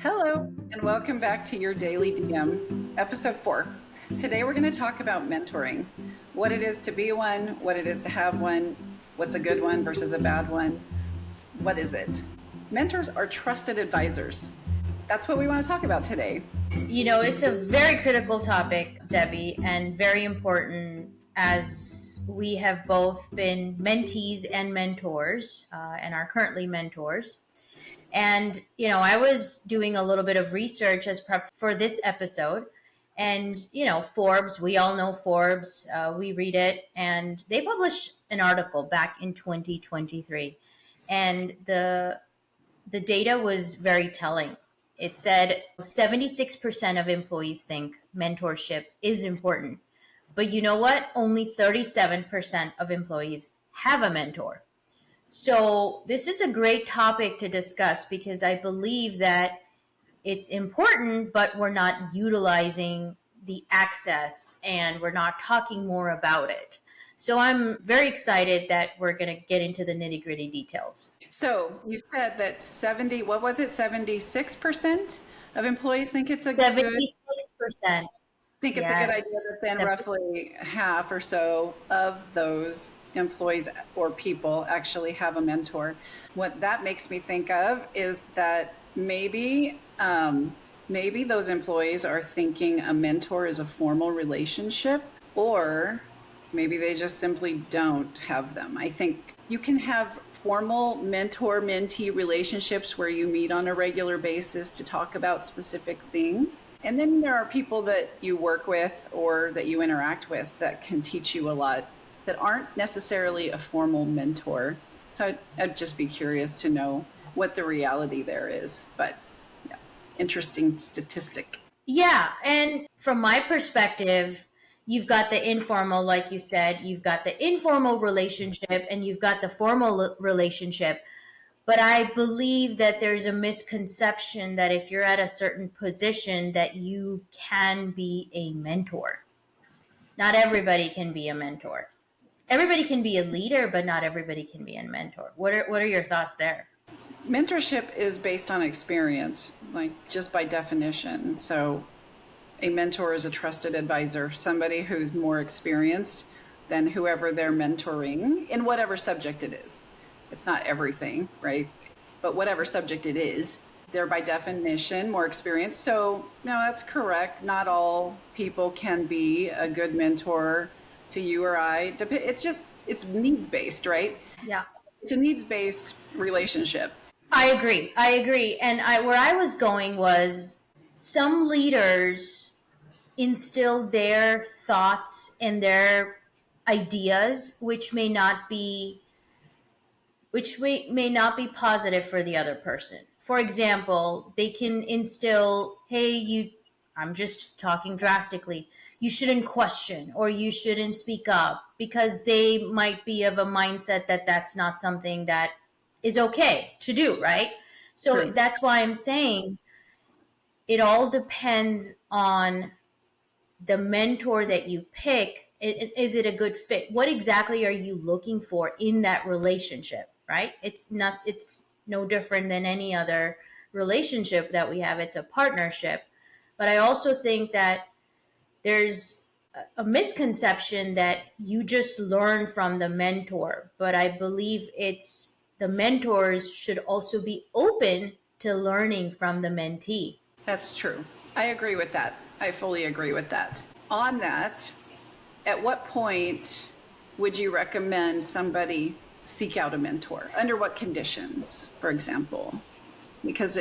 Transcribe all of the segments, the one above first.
Hello, and welcome back to your Daily DM, episode 4. Today we're going to talk about mentoring, what it is to be one, what it is to have one, what's a good one versus a bad one. What is it? Mentors are trusted advisors. That's what we want to talk about today. It's a very critical topic, Debbie, and very important as we have both been mentees and mentors and are currently mentors. And, I was doing a little bit of research as prep for this episode. And, Forbes, we all know Forbes, we read it, and they published an article back in 2023. And the data was very telling. It said 76% of employees think mentorship is important. But you know what? Only 37% of employees have a mentor. So this is a great topic to discuss because I believe that it's important, but we're not utilizing the access and we're not talking more about it. So I'm very excited that we're going to get into the nitty-gritty details. So you said that 76% of employees think it's a 76%. think it's a good idea that then roughly half or so of those employees or people actually have a mentor. What that makes me think of is that maybe those employees are thinking a mentor is a formal relationship, or maybe they just simply don't have them. I think you can have formal mentor-mentee relationships where you meet on a regular basis to talk about specific things. And then there are people that you work with or that you interact with that can teach you a lot that aren't necessarily a formal mentor. So I'd just be curious to know what the reality there is. But yeah, interesting statistic. Yeah, and from my perspective, you've got the informal, like you said, you've got the informal relationship and you've got the formal relationship. But I believe that there's a misconception that if you're at a certain position that you can be a mentor. Not everybody can be a mentor. Everybody can be a leader, but not everybody can be a mentor. What are your thoughts there? Mentorship is based on experience, like just by definition. So a mentor is a trusted advisor, somebody who's more experienced than whoever they're mentoring in whatever subject it is. It's not everything, right? But whatever subject it is, they're by definition more experienced. So no, that's correct. Not all people can be a good mentor to you or I. It's needs-based, right? Yeah. It's a needs-based relationship. I agree. And where I was going was some leaders instill their thoughts and their ideas, which may not be positive for the other person. For example, they can instill, hey, I'm just talking drastically, you shouldn't question or you shouldn't speak up, because they might be of a mindset that that's not something that is okay to do, right? So True. that's why I'm saying it all depends on the mentor that you pick. Is it a good fit? What exactly are you looking for in that relationship, right? It's no different than any other relationship that we have. It's a partnership. But I also think that there's a misconception that you just learn from the mentor, but I believe it's the mentors should also be open to learning from the mentee. That's true. I agree with that. I fully agree with that. On that, at what point would you recommend somebody seek out a mentor? Under what conditions, for example? Because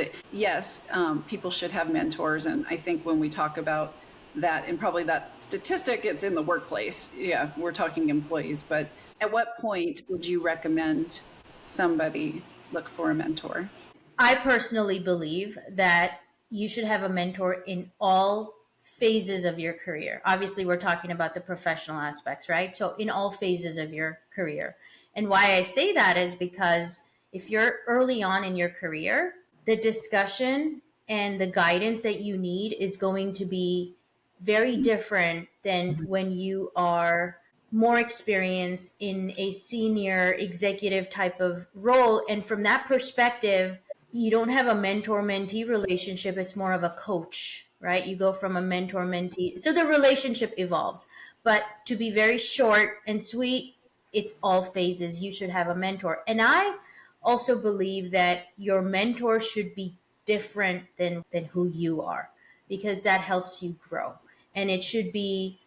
people should have mentors. And I think when we talk about that, and probably that statistic, it's in the workplace. Yeah, we're talking employees. But at what point would you recommend somebody look for a mentor? I personally believe that you should have a mentor in all phases of your career. Obviously, we're talking about the professional aspects, right? So in all phases of your career. And why I say that is because if you're early on in your career, the discussion and the guidance that you need is going to be very different than when you are more experienced in a senior executive type of role. And from that perspective, you don't have a mentor-mentee relationship. It's more of a coach, right? You go from a mentor-mentee. So the relationship evolves. But to be very short and sweet, it's all phases. You should have a mentor. And I also believe that your mentor should be different than who you are, because that helps you grow. And it should be,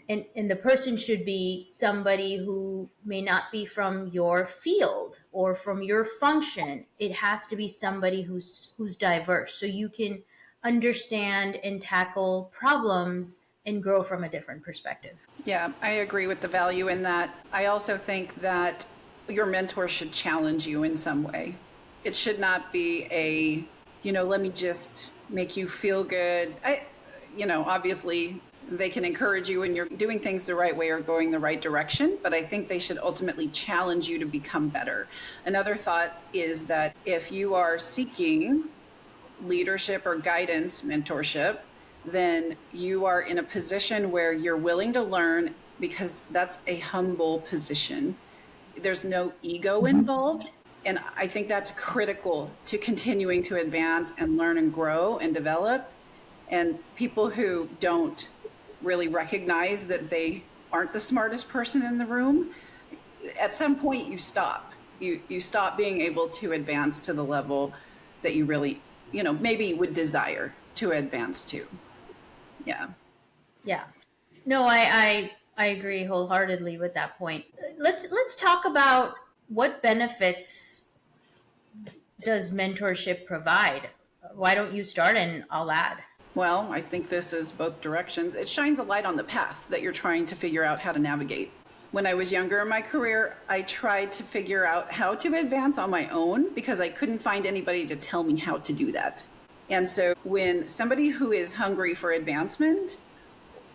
and the person should be somebody who may not be from your field or from your function. It has to be somebody who's diverse, so you can understand and tackle problems and grow from a different perspective. Yeah, I agree with the value in that. I also think that your mentor should challenge you in some way. It should not be let me just make you feel good. Obviously they can encourage you when you're doing things the right way or going the right direction, but I think they should ultimately challenge you to become better. Another thought is that if you are seeking leadership or guidance, mentorship, then you are in a position where you're willing to learn, because that's a humble position. There's no ego involved. And I think that's critical to continuing to advance and learn and grow and develop. And people who don't really recognize that they aren't the smartest person in the room, at some point you stop. You stop being able to advance to the level that you really, maybe would desire to advance to. Yeah. Yeah. No, I agree wholeheartedly with that point. Let's talk about what benefits does mentorship provide. Why don't you start and I'll add? Well, I think this is both directions. It shines a light on the path that you're trying to figure out how to navigate. When I was younger in my career, I tried to figure out how to advance on my own because I couldn't find anybody to tell me how to do that. And so when somebody who is hungry for advancement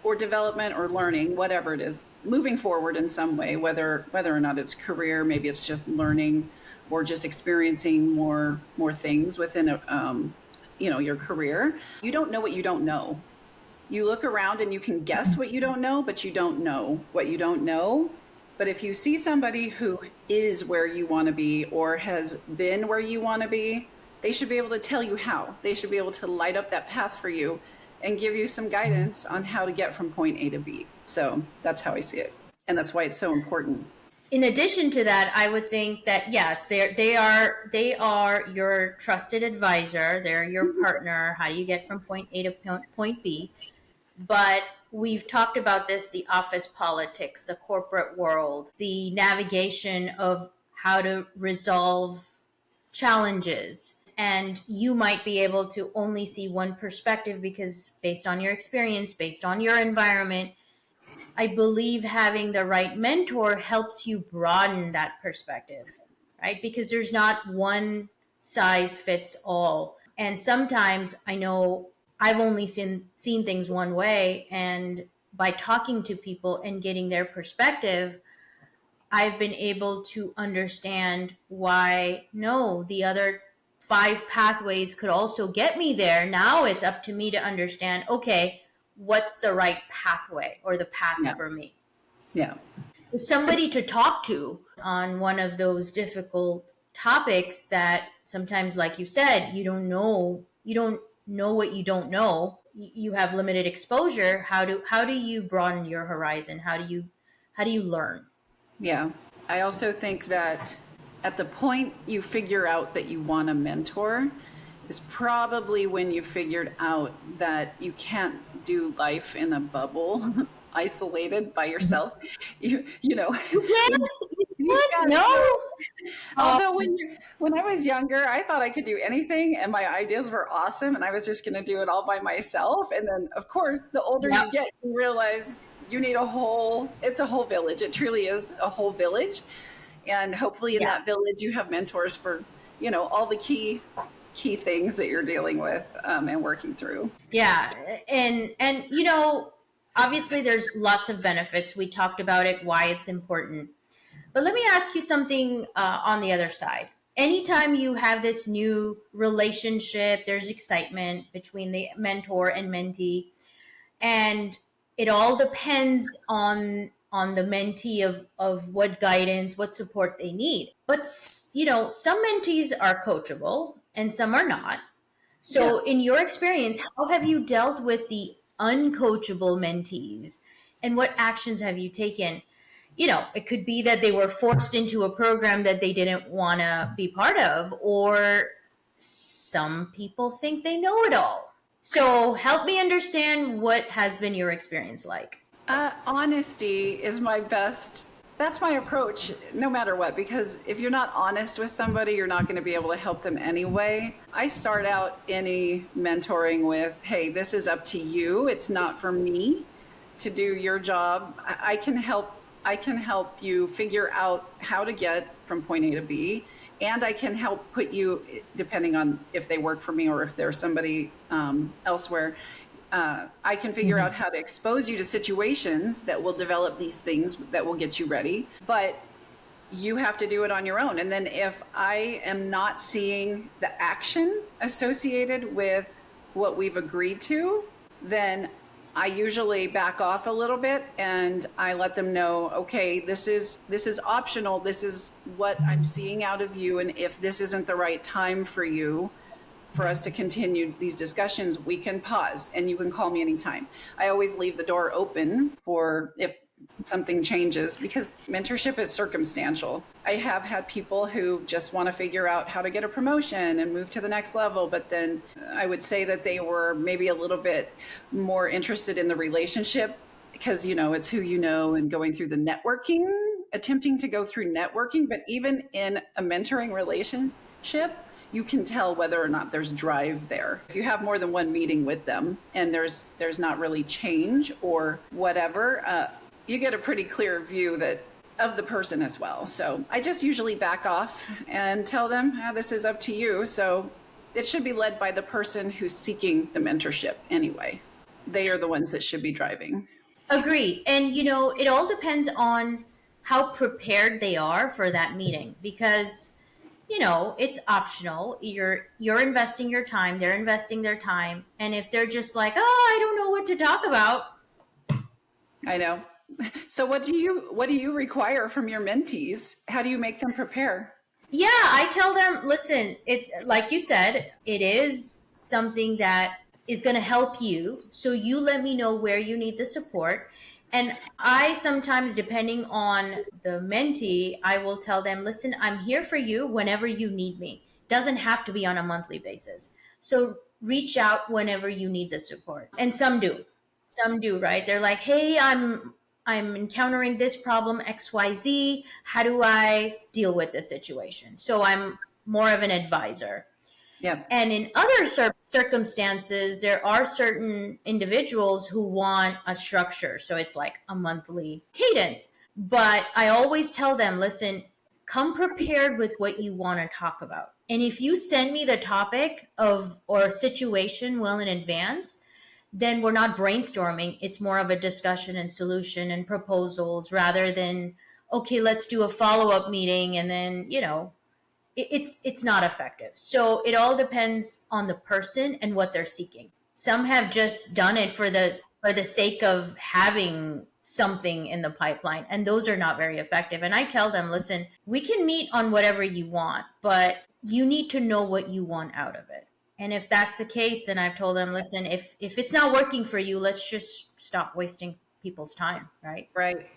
or development or learning, whatever it is, moving forward in some way, whether or not it's career, maybe it's just learning or just experiencing more things within your career, you don't know what you don't know. You look around and you can guess what you don't know, but you don't know what you don't know. But if you see somebody who is where you want to be or has been where you want to be, they should be able to tell you how. They should be able to light up that path for you and give you some guidance on how to get from point A to B. So that's how I see it. And that's why it's so important. In addition to that, I would think that yes, they are your trusted advisor. They're your partner. How do you get from point A to point B? But we've talked about this, the office politics, the corporate world, the navigation of how to resolve challenges. And you might be able to only see one perspective because based on your experience, based on your environment, I believe having the right mentor helps you broaden that perspective, right? Because there's not one size fits all. And sometimes I know I've only seen things one way, and by talking to people and getting their perspective, I've been able to understand why no, the other 5 pathways could also get me there. Now it's up to me to understand, okay, what's the right pathway or the path for me? Yeah. It's somebody to talk to on one of those difficult topics that sometimes, like you said, you don't know what you don't know. You have limited exposure. How do you broaden your horizon? How do you learn? Yeah. I also think that at the point you figure out that you want a mentor is probably when you figured out that you can't do life in a bubble, isolated by yourself. You know, You can't. You can't. No. Although when I was younger, I thought I could do anything and my ideas were awesome and I was just going to do it all by myself. And then of course, the older Yep. you get, you realize you need it's a whole village. It truly is a whole village. And hopefully in that village, you have mentors for, all the key things that you're dealing with and working through. Yeah. And obviously there's lots of benefits. We talked about it, why it's important. But let me ask you something on the other side. Anytime you have this new relationship, there's excitement between the mentor and mentee, and it all depends on the mentee of what guidance, what support they need. But some mentees are coachable, and some are not. Yeah. So, in your experience, how have you dealt with the uncoachable mentees and what actions have you taken? You know, it could be that they were forced into a program that they didn't want to be part of, or some people think they know it all. So, help me understand what has been your experience like. Honesty is my best. That's my approach, no matter what, because if you're not honest with somebody, you're not going to be able to help them anyway. I start out any mentoring with, hey, this is up to you. It's not for me to do your job. I can help. I can help you figure out how to get from point A to B, and I can help put you, depending on if they work for me or if there's somebody elsewhere, I can figure out how to expose you to situations that will develop these things that will get you ready. But you have to do it on your own. And then if I am not seeing the action associated with what we've agreed to, then I usually back off a little bit and I let them know, okay, this is optional. This is what I'm seeing out of you. And if this isn't the right time for you, for us to continue these discussions, we can pause and you can call me anytime. I always leave the door open for if something changes, because mentorship is circumstantial. I have had people who just want to figure out how to get a promotion and move to the next level, but then I would say that they were maybe a little bit more interested in the relationship, because it's who you know, and going through the networking, attempting to go through networking. But even in a mentoring relationship, you can tell whether or not there's drive there. If you have more than one meeting with them and there's not really change or whatever, you get a pretty clear view of the person as well. So I just usually back off and tell them, this is up to you. So it should be led by the person who's seeking the mentorship anyway. They are the ones that should be driving. Agreed. And it all depends on how prepared they are for that meeting, because it's optional. You're investing your time, they're investing their time, and if they're just like, "Oh, I don't know what to talk about." I know. So what do you require from your mentees? How do you make them prepare? Yeah, I tell them, listen, it, like you said, it is something that is going to help you. So you let me know where you need the support. And I sometimes, depending on the mentee, I will tell them, listen, I'm here for you whenever you need me. Doesn't have to be on a monthly basis. So reach out whenever you need the support. And some do. Some do, right? They're like, hey, I'm encountering this problem XYZ. How do I deal with this situation? So I'm more of an advisor. Yeah. And in other circumstances, there are certain individuals who want a structure. So it's like a monthly cadence. But I always tell them, listen, come prepared with what you want to talk about. And if you send me the topic of or a situation well in advance, then we're not brainstorming. It's more of a discussion and solution and proposals, rather than, okay, let's do a follow-up meeting, and then, it's not effective. So it all depends on the person and what they're seeking. Some have just done it for the sake of having something in the pipeline, and those are not very effective. And I tell them, listen, we can meet on whatever you want, but you need to know what you want out of it. And if that's the case, then I've told them, listen, if it's not working for you, let's just stop wasting people's time, right? Right.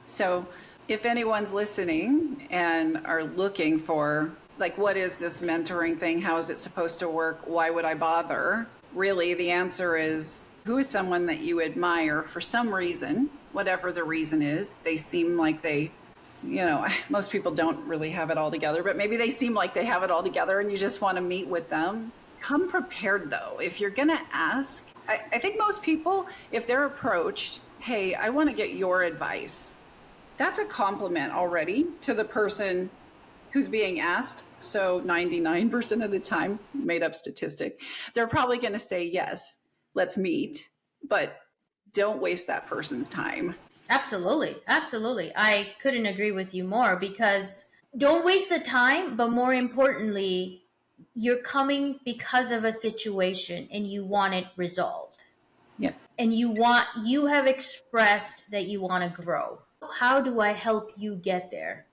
So if anyone's listening and are looking for, like, what is this mentoring thing? How is it supposed to work? Why would I bother? Really, the answer is, who is someone that you admire for some reason, whatever the reason is? They seem like most people don't really have it all together, but maybe they seem like they have it all together and you just want to meet with them. Come prepared, though. If you're going to ask, I think most people, if they're approached, hey, I want to get your advice, that's a compliment already to the person who's being asked. So 99% of the time, made up statistic, they're probably going to say, yes, let's meet, but don't waste that person's time. Absolutely. Absolutely. I couldn't agree with you more, because don't waste the time, but more importantly, you're coming because of a situation and you want it resolved. Yeah. And you have expressed that you want to grow. How do I help you get there?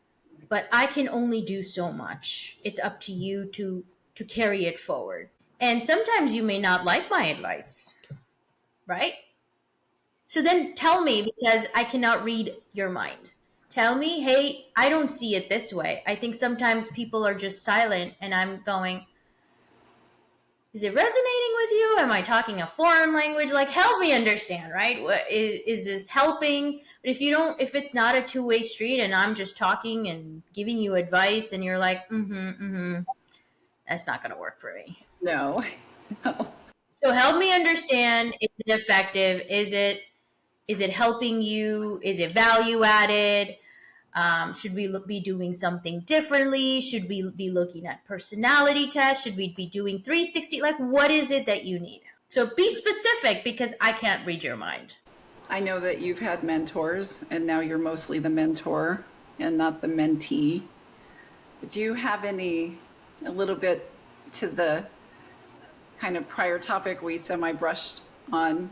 But I can only do so much. It's up to you to to carry it forward. And sometimes you may not like my advice, right? So then tell me, because I cannot read your mind. Tell me, hey, I don't see it this way. I think sometimes people are just silent, and I'm going, is it resonating with you? Am I talking a foreign language? Like, help me understand, right? What is this helping? But if it's not a two-way street, and I'm just talking and giving you advice, and you're like, that's not going to work for me. No. No. So help me understand. Is it effective? Is it helping you? Is it value added? Should we be doing something differently? Should we be looking at personality tests? Should we be doing 360? Like, what is it that you need? So be specific, because I can't read your mind. I know that you've had mentors and now you're mostly the mentor and not the mentee. But do you have a little bit to the kind of prior topic we semi-brushed on?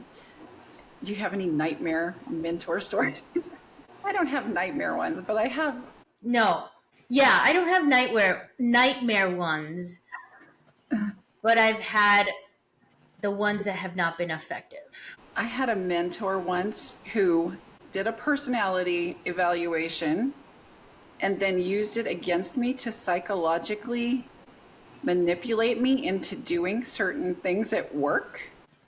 Do you have any nightmare mentor stories? I don't have nightmare ones, but I have. No. Yeah, I don't have nightmare ones, but I've had the ones that have not been effective. I had a mentor once who did a personality evaluation and then used it against me to psychologically manipulate me into doing certain things at work.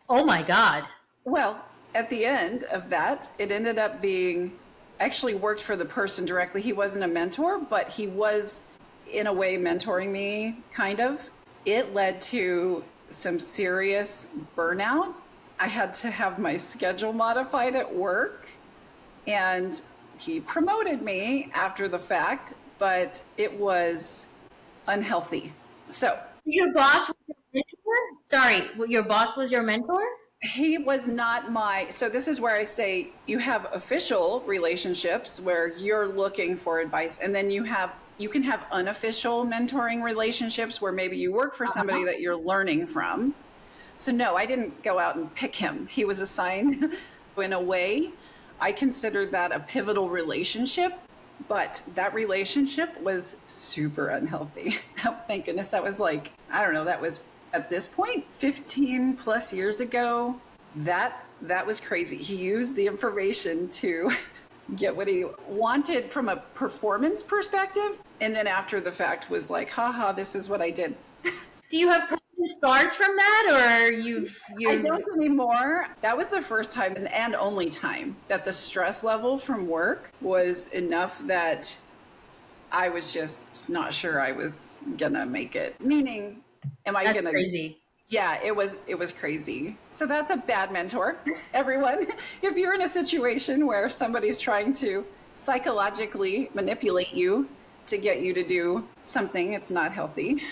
Oh my God. Well, at the end of that, it ended up being actually worked for the person directly. He wasn't a mentor, but he was in a way mentoring me, kind of. It led to some serious burnout. I had to have my schedule modified at work, and he promoted me after the fact, but it was unhealthy. So Your boss was your mentor? Sorry, your boss was your mentor? he was not so this is where I say you have official relationships where you're looking for advice, and then you can have unofficial mentoring relationships where maybe you work for somebody that you're learning from. So no, I didn't go out and pick him. He was assigned. In a way, I considered that a pivotal relationship, but that relationship was super unhealthy. Thank goodness. That was like, I don't know, that was at this point 15 plus years ago. That was crazy. He used the information to get what he wanted from a performance perspective, and then after the fact was like, haha, this is what I did. Do you have permanent scars from that, or I don't anymore. That was the first time and only time that the stress level from work was enough that I was just not sure I was gonna make it. Meaning, That's crazy. Yeah, it was crazy. So that's a bad mentor, everyone. If you're in a situation where somebody's trying to psychologically manipulate you to get you to do something, it's not healthy.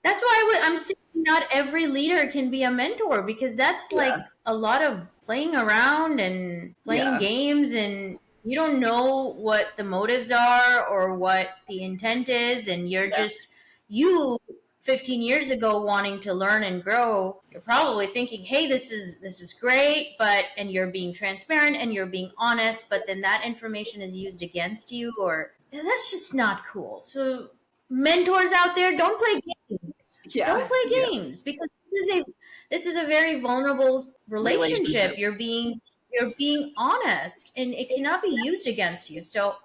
That's why I'm saying not every leader can be a mentor, because that's like a lot of playing around and playing games, and you don't know what the motives are or what the intent is, and you're just you 15 years ago wanting to learn and grow. You're probably thinking, hey, this is great, and you're being transparent and you're being honest, but then that information is used against you, or that's just not cool. So mentors out there, don't play games. Don't play games, because this is a very vulnerable relationship. You're being honest, and it cannot be used against you. So,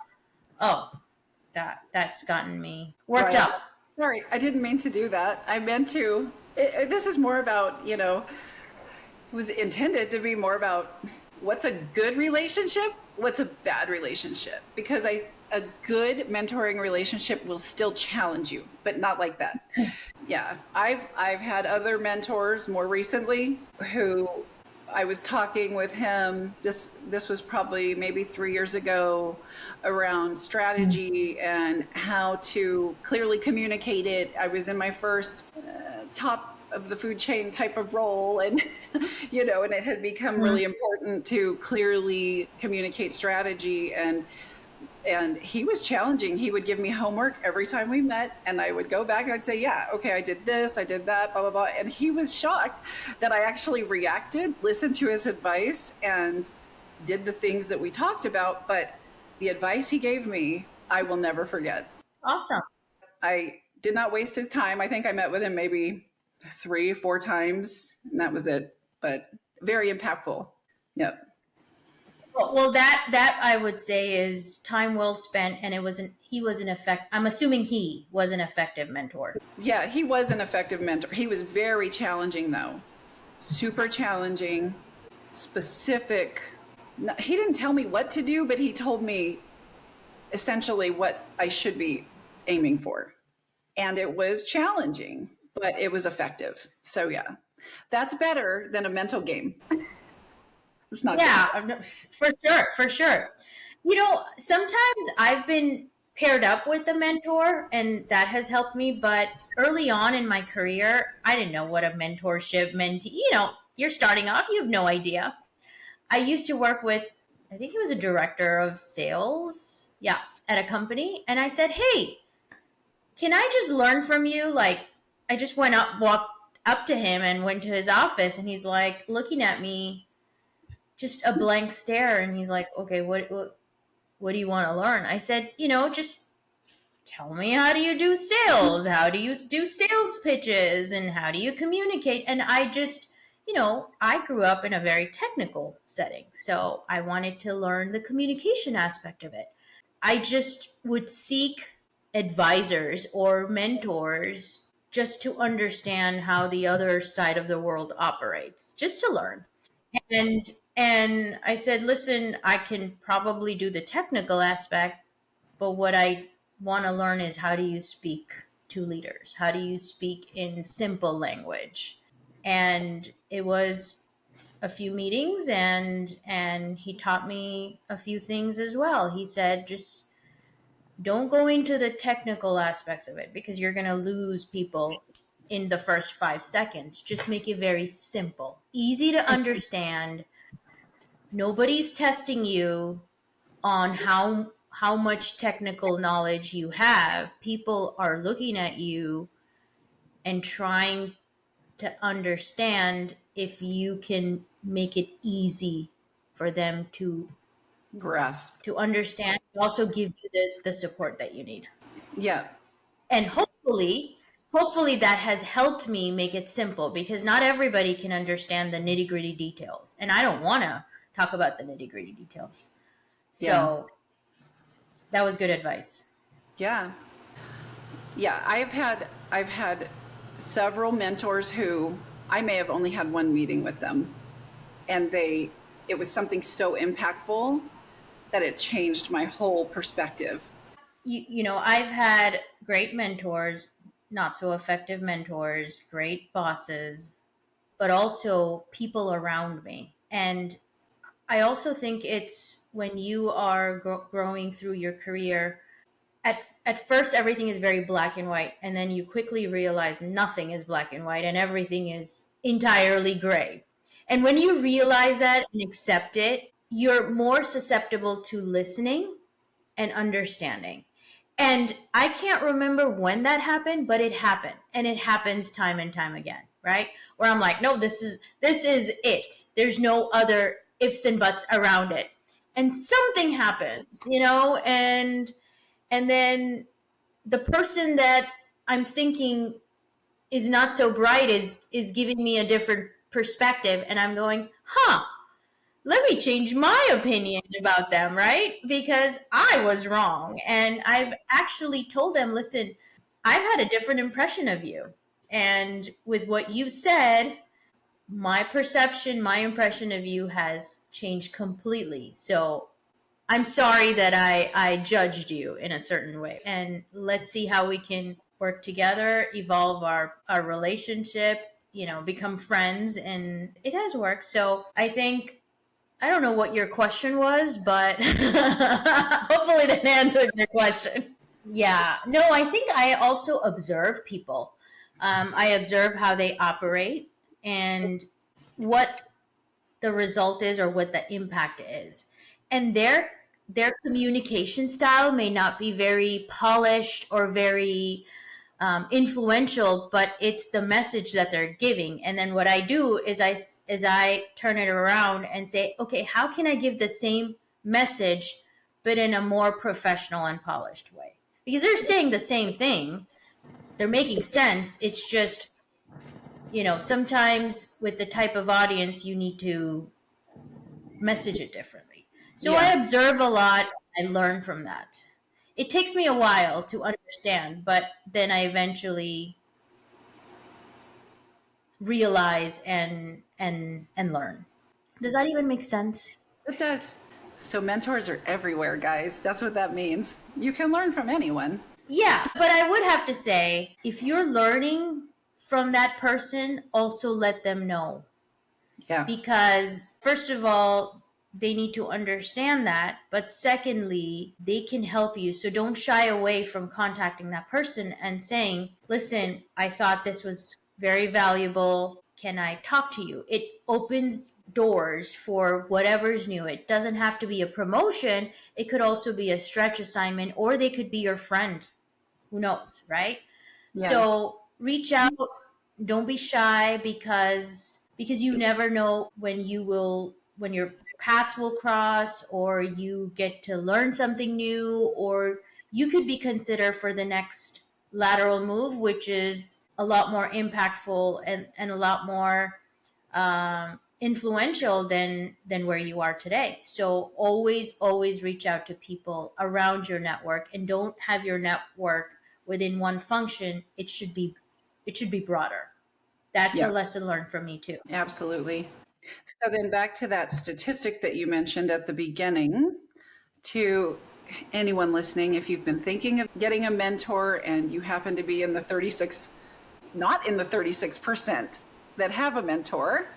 that's gotten me worked up. Sorry, I didn't mean to do that. I meant to. This is more about, it was intended to be more about what's a good relationship, what's a bad relationship. Because a good mentoring relationship will still challenge you, but not like that. Yeah, I've had other mentors more recently who I was talking with him. This was probably maybe 3 years ago, around strategy and how to clearly communicate it. I was in my first top of the food chain type of role, and and it had become really important to clearly communicate strategy, and he was challenging. He would give me homework every time we met, and I would go back and I'd say, yeah, okay, I did this, I did that, blah, blah, blah. And he was shocked that I actually reacted, listened to his advice, and did the things that we talked about. But the advice he gave me, I will never forget. Awesome. I Did not waste his time. I think I met with him maybe 3, 4 times, and that was it. But very impactful. Yep. Well, that I would say is time well spent, and he was an effect. I'm assuming he was an effective mentor. Yeah, he was an effective mentor. He was very challenging, though. Super challenging, specific. He didn't tell me what to do, but he told me essentially what I should be aiming for. And it was challenging, but it was effective. So, yeah, that's better than a mental game. It's not good. Yeah, for sure, for sure. Sometimes I've been paired up with a mentor, and that has helped me. But early on in my career, I didn't know what a mentorship meant. You're starting off, you have no idea. I used to work with, I think he was a director of sales, yeah, at a company. And I said, hey, can I just learn from you? Like, I just walked up to him and went to his office, and he's like looking at me, just a blank stare. And he's like, okay, what do you want to learn? I said, just tell me, how do you do sales? How do you do sales pitches? And how do you communicate? And I grew up in a very technical setting. So I wanted to learn the communication aspect of it. I just would seek advisors or mentors just to understand how the other side of the world operates, just to learn. And I said, listen, I can probably do the technical aspect, but what I want to learn is, how do you speak to leaders? How do you speak in simple language? And it was a few meetings, and he taught me a few things as well. He said, just don't go into the technical aspects of it, because you're going to lose people in the first 5 seconds. Just make it very simple, easy to understand. Nobody's testing you on how much technical knowledge you have. People are looking at you and trying to understand if you can make it easy for them to Grasp. understand, also give you the support that you need. Yeah. And hopefully that has helped me make it simple, because not everybody can understand the nitty-gritty details, and I don't want to talk about the nitty-gritty details. Yeah. So that was good advice. Yeah. Yeah. I've had several mentors who I may have only had one meeting with them, and it was something so impactful that it changed my whole perspective. I've had great mentors, not so effective mentors, great bosses, but also people around me. And I also think it's when you are growing through your career, at first everything is very black and white, and then you quickly realize nothing is black and white and everything is entirely gray. And when you realize that and accept it, you're more susceptible to listening and understanding. And I can't remember when that happened, but it happened. And it happens time and time again, right? Where I'm like, no, this is it. There's no other ifs and buts around it. And something happens, and then the person that I'm thinking is not so bright is giving me a different perspective, and I'm going, let me change my opinion about them, right? Because I was wrong. And I've actually told them, listen, I've had a different impression of you. And with what you said, my impression of you has changed completely. So I'm sorry that I judged you in a certain way. And let's see how we can work together, evolve our relationship, become friends. And it has worked. So I don't know what your question was, but hopefully that answered your question. Yeah. No, I think I also observe people. I observe how they operate and what the result is or what the impact is. And their communication style may not be very polished or very influential, but it's the message that they're giving. And then what I do is I turn it around and say, okay, how can I give the same message, but in a more professional and polished way? Because they're saying the same thing, they're making sense. It's just, sometimes with the type of audience, you need to message it differently. So I Yeah. observe a lot. I learn from that. It takes me a while to understand, but then I eventually realize and learn. Does that even make sense? It does. So mentors are everywhere, guys. That's what that means. You can learn from anyone. Yeah, but I would have to say, if you're learning from that person, also let them know. Yeah. Because, first of all, they need to understand that. But secondly, they can help you. So don't shy away from contacting that person and saying, listen, I thought this was very valuable. Can I talk to you? It opens doors for whatever's new. It doesn't have to be a promotion, it could also be a stretch assignment, or they could be your friend. Who knows, right? Yeah. So reach out, don't be shy, because you never know when your paths will cross, or you get to learn something new, or you could be considered for the next lateral move, which is a lot more impactful and a lot more influential than where you are today. So always reach out to people around your network, and don't have your network within one function. It should be broader. That's a Yeah. lesson learned from me too. Absolutely. So then back to that statistic that you mentioned at the beginning, to anyone listening, if you've been thinking of getting a mentor and you happen to be in the 36, not in the 36% that have a mentor,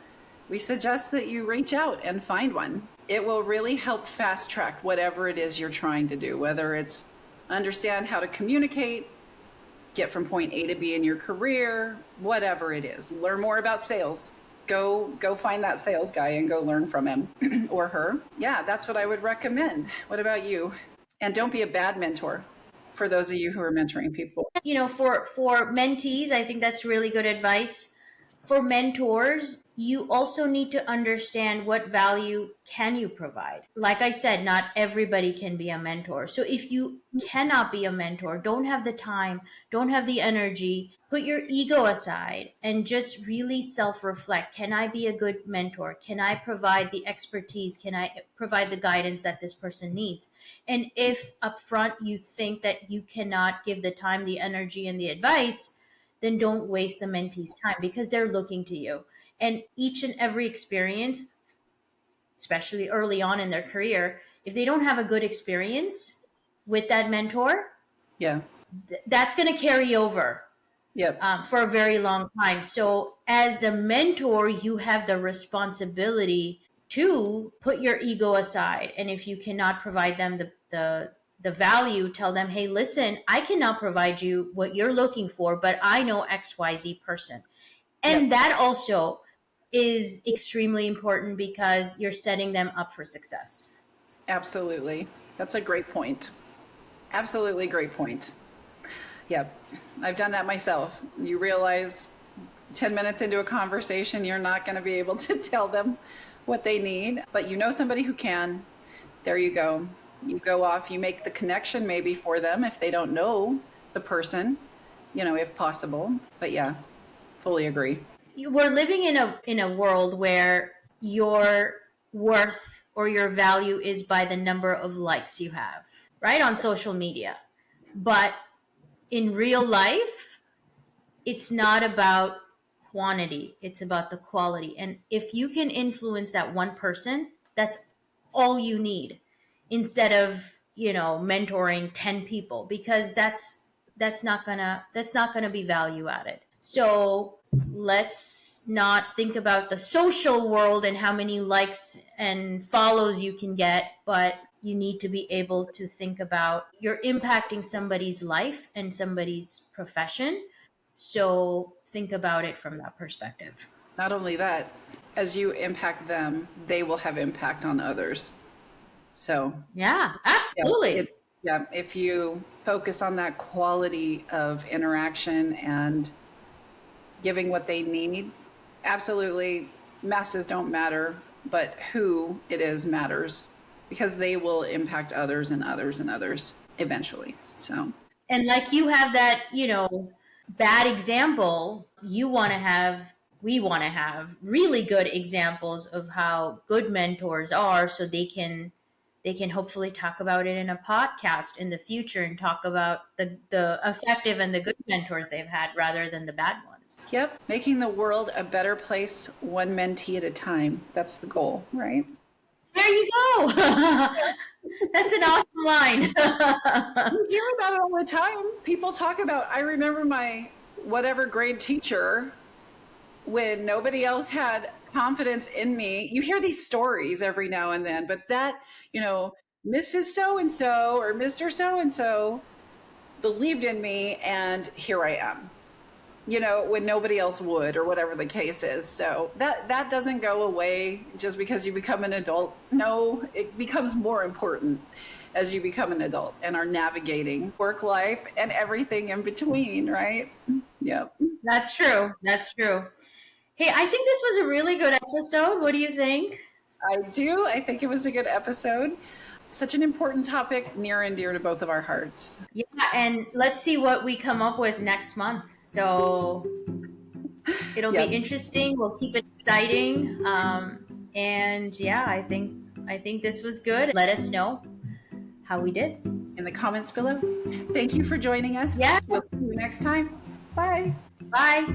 we suggest that you reach out and find one. It will really help fast track whatever it is you're trying to do, whether it's understand how to communicate, get from point A to B in your career, whatever it is. Learn more about sales. Go find that sales guy and go learn from him or her. Yeah, that's what I would recommend. What about you? And don't be a bad mentor for those of you who are mentoring people. For mentees, I think that's really good advice. For mentors, you also need to understand what value can you provide. Like I said, not everybody can be a mentor. So if you cannot be a mentor, don't have the time, don't have the energy, put your ego aside and just really self-reflect. Can I be a good mentor? Can I provide the expertise? Can I provide the guidance that this person needs? And if upfront you think that you cannot give the time, the energy, and the advice, then don't waste the mentee's time, because they're looking to you. And each and every experience, especially early on in their career, if they don't have a good experience with that mentor, Yeah. that's going to carry over Yep. for a very long time. So, as a mentor, you have the responsibility to put your ego aside. And if you cannot provide them the value, tell them, hey, listen, I cannot provide you what you're looking for, but I know XYZ person. And Yep. that also is extremely important, because you're setting them up for success. Absolutely. That's a great point. Absolutely great point. Yep. I've done that myself. You realize 10 minutes into a conversation, you're not going to be able to tell them what they need, but you know somebody who can. There you go. You go off, you make the connection maybe for them if they don't know the person, if possible. But yeah, fully agree. We're living in a world where your worth or your value is by the number of likes you have, right, on social media. But in real life, it's not about quantity, it's about the quality. And if you can influence that one person, that's all you need, instead of mentoring 10 people, because that's not gonna be value added. So let's not think about the social world and how many likes and follows you can get, but you need to be able to think about you're impacting somebody's life and somebody's profession. So think about it from that perspective. Not only that, as you impact them, they will have impact on others. So Yeah, yeah, absolutely. if you focus on that quality of interaction and giving what they need, absolutely, masses don't matter, but who it is matters, because they will impact others and others and others eventually. So And like you have that, bad example, we want to have really good examples of how good mentors are, so they can hopefully talk about it in a podcast in the future and talk about the effective and the good mentors they've had rather than the bad ones. Yep. Making the world a better place, one mentee at a time. That's the goal, right? There you go. That's an awesome line. You hear about it all the time. People talk about, I remember my whatever grade teacher when nobody else had confidence in me. You hear these stories every now and then, but that, Mrs. So and so or Mr. So and so believed in me, and here I am. When nobody else would, or whatever the case is. So that doesn't go away just because you become an adult. No, it becomes more important as you become an adult and are navigating work life and everything in between, right? Yep. That's true. That's true. Hey, I think this was a really good episode. What do you think? I do. I think it was a good episode. Such an important topic, near and dear to both of our hearts. Yeah, and let's see what we come up with next month. So it'll be interesting. We'll keep it exciting. And yeah, I think this was good. Let us know how we did in the comments below. Thank you for joining us. Yeah. We'll see you next time. Bye. Bye.